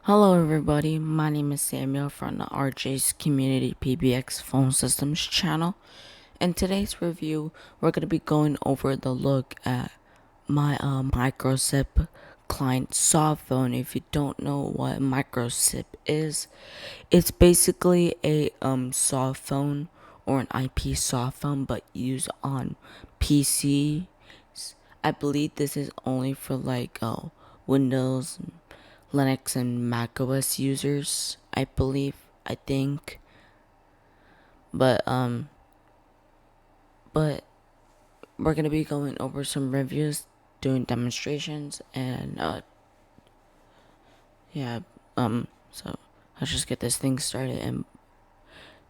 Hello everybody, my name is Samuel from the RJ's Community PBX Phone Systems channel. In today's review, we're going to be going over the look at my Microsip client soft phone. If you don't know what Microsip is, it's basically a soft phone or an IP soft phone but used on PC. I believe this is only for like Windows, Linux, and Mac OS users. I think, but but we're gonna be going over some reviews, doing demonstrations, and yeah. So let's just get this thing started, and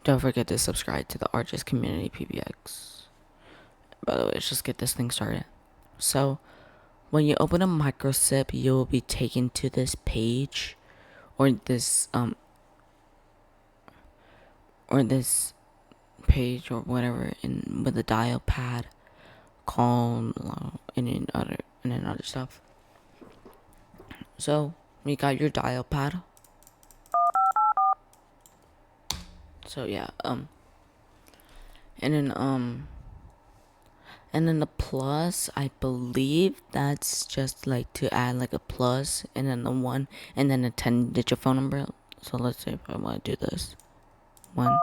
don't forget to subscribe to the RJ's Community PBX. By the way, let's just get this thing started. So when you open a Microsip, you will be taken to this page, or this page or whatever, in with a dial pad, call, and then other stuff. So we got your dial pad. So yeah, and then the plus, I believe that's just like to add like a plus, and then the one, and then a 10-digit phone number. So let's say if I want to do this one,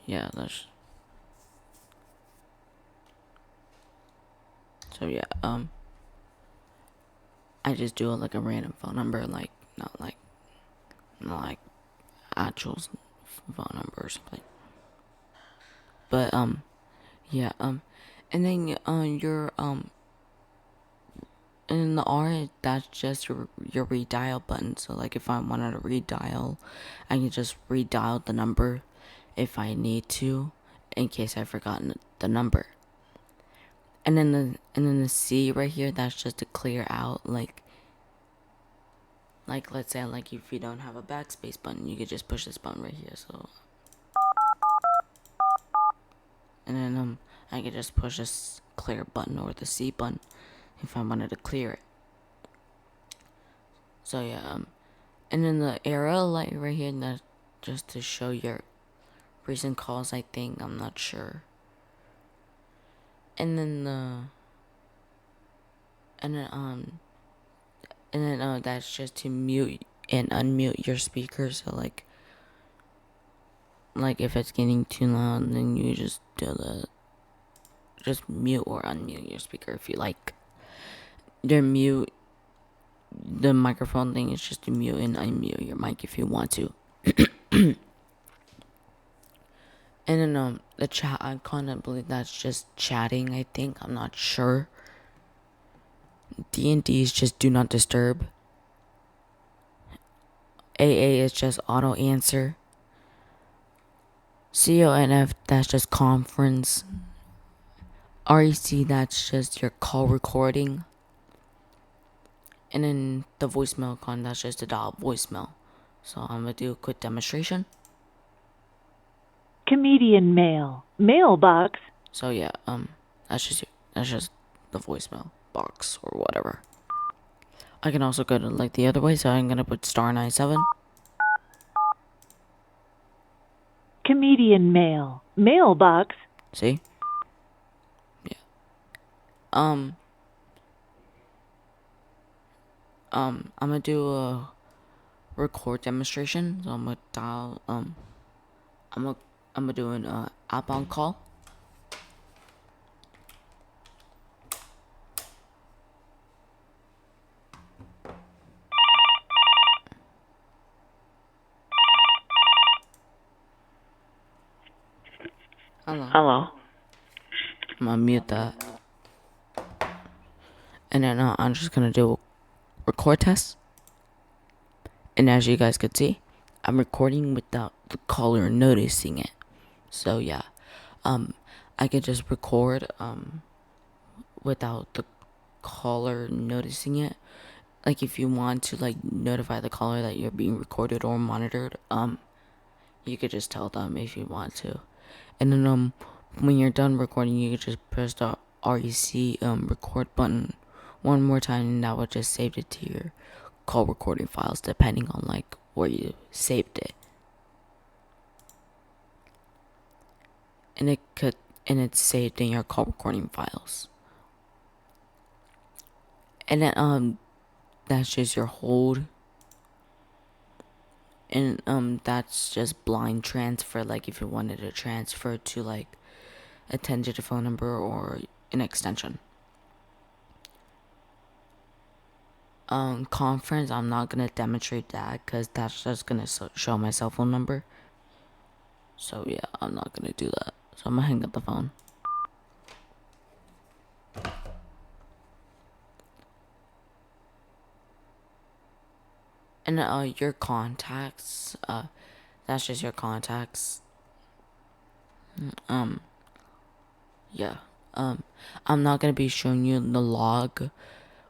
yeah, that's so yeah. I just do it like a random phone number, like not like actual phone number or something. But yeah, and then your and the R, that's just your redial button. So like if I wanted to redial, I can just redial the number if I need to, in case I've forgotten the number. And then the C right here, that's just to clear out, like let's say like if you don't have a backspace button, you could just push this button right here. So and then I could just push this clear button or the C button if I wanted to clear it. So yeah, and then the arrow light right here, that's just to show your recent calls, I think, I'm not sure. And then that's just to mute and unmute your speaker. So like if it's getting too loud, then you just just mute or unmute your speaker if you like. The microphone thing is just to mute and unmute your mic if you want to. And then the chat icon, I believe that's just chatting, I think, I'm not sure. D&D is just do not disturb. AA is just auto answer. CONF, that's just conference. REC, that's just your call recording. And then the voicemail icon, that's just to dial voicemail. So I'm gonna do a quick demonstration. Comedian mail. Mailbox. So yeah, that's just the voicemail box or whatever. I can also go to like the other way, so I'm gonna put *97. Comedian mail. Mailbox. See? Yeah. I'm gonna do a record demonstration. So I'm gonna dial I'm gonna do an outbound call. Hello. Hello. I'm gonna mute that. And then I'm just gonna do a record test. And as you guys could see, I'm recording without the caller noticing it. So yeah, I could just record without the caller noticing it. Like if you want to like notify the caller that you're being recorded or monitored, you could just tell them if you want to. And then when you're done recording, you could just press the REC record button one more time, and that would just save it to your call recording files, depending on like where you saved it. And it's saved in your call recording files. And then that's just your hold. And that's just blind transfer, like if you wanted to transfer to like a 10-digit phone number or an extension. Conference, I'm not gonna demonstrate that because that's just gonna show my cell phone number. So yeah, I'm not gonna do that. So I'm gonna hang up the phone. And your contacts, that's just your contacts. Yeah. I'm not gonna be showing you the log,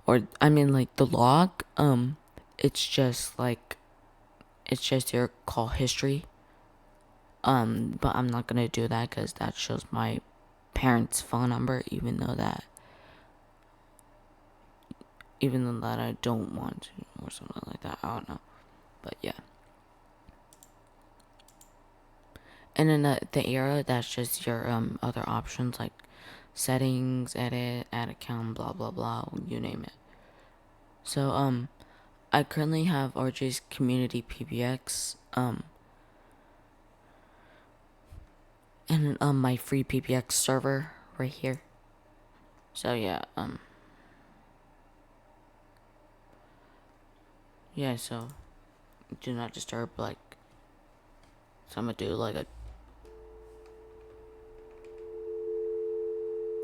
or I mean like the log. It's just your call history. But I'm not gonna do that because that shows my parents' phone number, even though that I don't want to, or something like that. I don't know, but yeah. And then the arrow, that's just your other options like settings, edit, add account, blah blah blah, you name it. So I currently have RJ's Community PBX and my free PBX server right here. So yeah, so do not disturb, like, so I'm gonna do like a,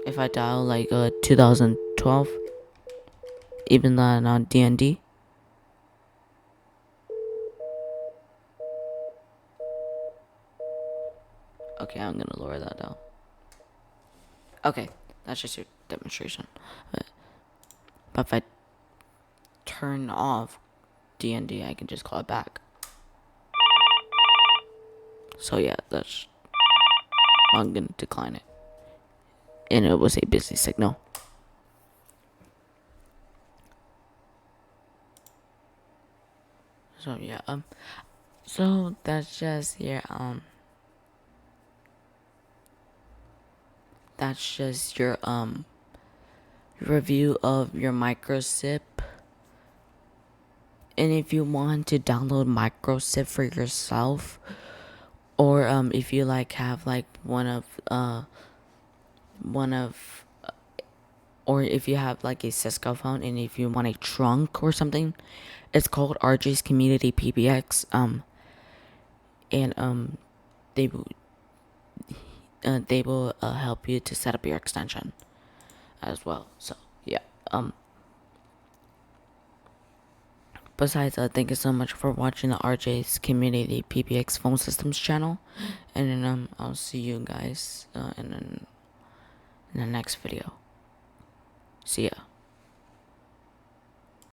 if I dial like 2012, even though I'm on DND. Okay, I'm gonna lower that down. Okay, that's just your demonstration. But if I turn off DND, I can just call it back. So yeah, I'm gonna decline it. And it was a busy signal. So yeah, so that's just your review of your Microsip. And if you want to download Microsip for yourself, or if you like have like or if you have like a Cisco phone and if you want a trunk or something, it's called RJ's Community PBX. And they will help you to set up your extension as well. So yeah. Besides, thank you so much for watching the RJ's Community PBX phone systems channel, and then I'll see you guys in the next video. See ya.